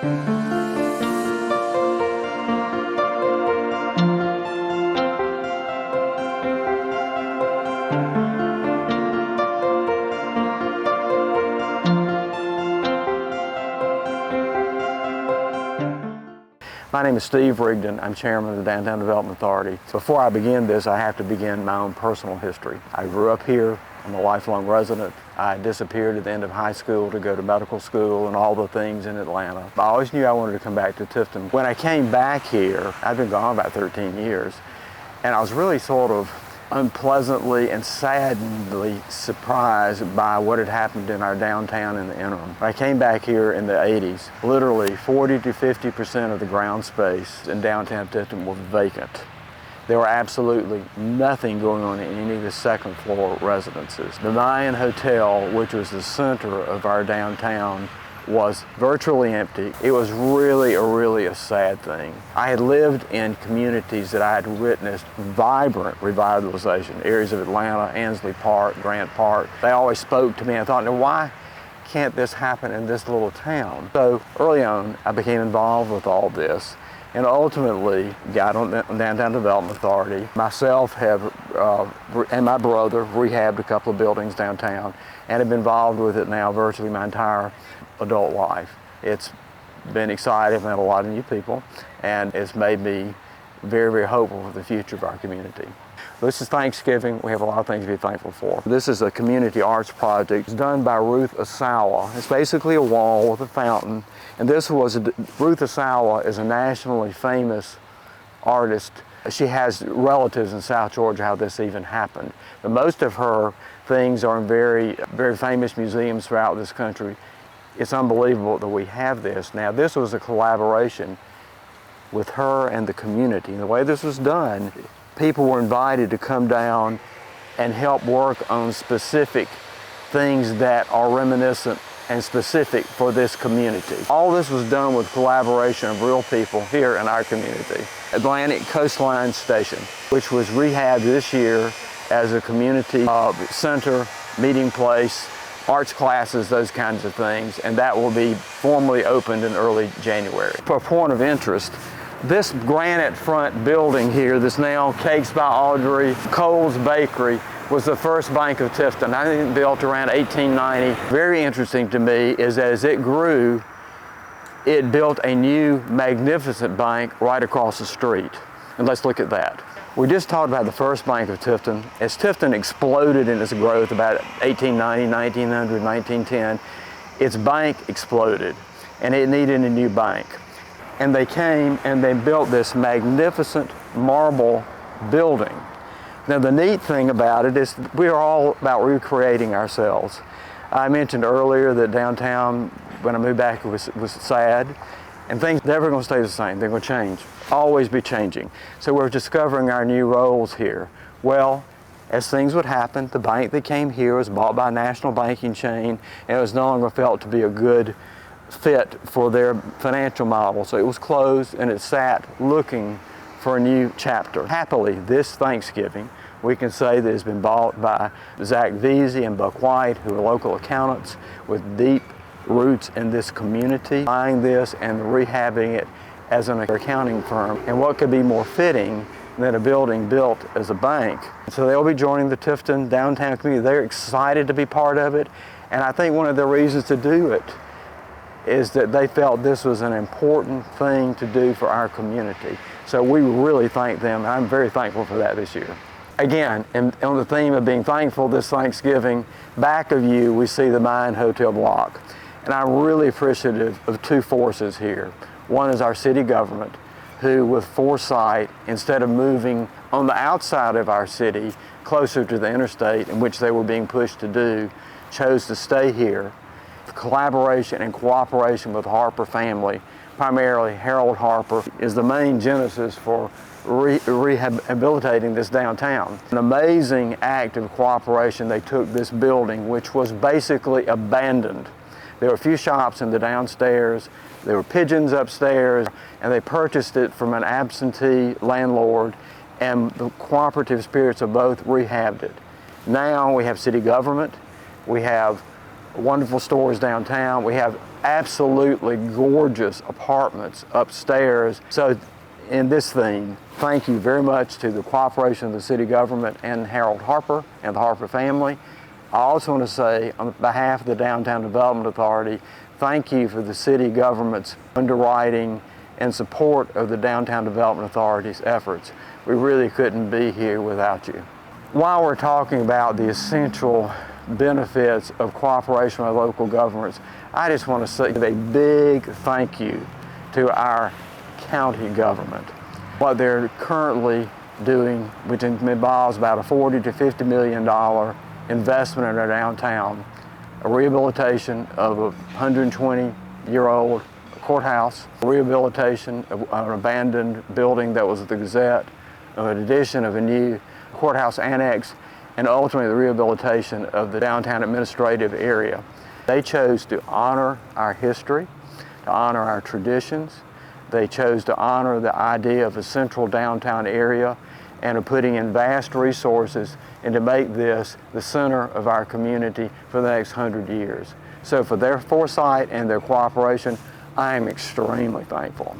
My name is Steve Rigdon. I'm chairman of the Downtown Development Authority. Before I begin this, I have to begin my own personal history. I grew up here. I'm a lifelong resident. I disappeared at the end of high school to go to medical school and all the things in Atlanta. I always knew I wanted to come back to Tifton. When I came back here, I'd been gone about 13 years, and I was really sort of unpleasantly and sadly surprised by what had happened in our downtown in the interim. When I came back here in the 80s, literally 40 to 50% of the ground space in downtown Tifton was vacant. There were absolutely nothing going on in any of the second floor residences. The Mayan Hotel, which was the center of our downtown, was virtually empty. It was really a sad thing. I had lived in communities that I had witnessed vibrant revitalization, areas of Atlanta, Ansley Park, Grant Park. They always spoke to me. I thought, now why can't this happen in this little town? So early on, I became involved with all this and ultimately got on the Downtown Development Authority. Myself and my brother rehabbed a couple of buildings downtown and have been involved with it now virtually my entire adult life. It's been exciting. I've met a lot of new people, and it's made me very hopeful for the future of our community. This is Thanksgiving. We have a lot of things to be thankful for. This is a community arts project. It's done by Ruth Asawa. It's basically a wall with a fountain, and Ruth Asawa is a nationally famous artist. She has relatives in South Georgia how this even happened. But most of her things are in very famous museums throughout this country. It's unbelievable that we have this. Now, this was a collaboration with her and the community. And the way this was done, people were invited to come down and help work on specific things that are reminiscent and specific for this community. All this was done with collaboration of real people here in our community. Atlantic Coastline Station, which was rehabbed this year as a community center, meeting place, arts classes, those kinds of things, and that will be formally opened in early January. For a point of interest, this granite front building here, this now Cakes by Audrey, Cole's Bakery, was the first bank of Tifton. I think built around 1890. Very interesting to me is that as it grew, it built a new magnificent bank right across the street. And let's look at that. We just talked about the first bank of Tifton. As Tifton exploded in its growth about 1890, 1900, 1910, its bank exploded and it needed a new bank. And they came and they built this magnificent marble building. Now the neat thing about it is we are all about recreating ourselves. I mentioned earlier that downtown, when I moved back, was sad. And things never going to stay the same. They're going to change, always be changing. So we're discovering our new roles here. Well, as things would happen, the bank that came here was bought by a national banking chain, and it was no longer felt to be a good fit for their financial model. So it was closed, and it sat looking for a new chapter. Happily, this Thanksgiving, we can say that it's been bought by Zach Veazey and Buck White, who are local accountants with deep roots in this community, buying this and rehabbing it as an accounting firm. And what could be more fitting than a building built as a bank? So they'll be joining the Tifton downtown community. They're excited to be part of it. And I think one of the reasons to do it is that they felt this was an important thing to do for our community. So we really thank them. I'm very thankful for that this year. Again, on the theme of being thankful this Thanksgiving, back of you we see the Mayan Hotel block. And I'm really appreciative of two forces here. One is our city government, who with foresight, instead of moving on the outside of our city, closer to the interstate, in which they were being pushed to do, chose to stay here. The collaboration and cooperation with the Harper family, primarily Harold Harper, is the main genesis for rehabilitating this downtown. An amazing act of cooperation. They took this building, which was basically abandoned. There were a few shops in the downstairs, there were pigeons upstairs, and they purchased it from an absentee landlord, and the cooperative spirits of both rehabbed it. Now we have city government, we have wonderful stores downtown, we have absolutely gorgeous apartments upstairs. So in this theme, thank you very much to the cooperation of the city government and Harold Harper and the Harper family. I also want to say, on behalf of the Downtown Development Authority, thank you for the city government's underwriting and support of the Downtown Development Authority's efforts. We really couldn't be here without you. While we're talking about the essential benefits of cooperation with local governments, I just want to say a big thank you to our county government. What they're currently doing, which involves about a $40 to $50 million investment in our downtown, a rehabilitation of a 120-year-old courthouse, a rehabilitation of an abandoned building that was at the Gazette, an addition of a new courthouse annex, and ultimately the rehabilitation of the downtown administrative area. They chose to honor our history, to honor our traditions. They chose to honor the idea of a central downtown area and of putting in vast resources and to make this the center of our community for the next 100 years. So for their foresight and their cooperation, I am extremely thankful.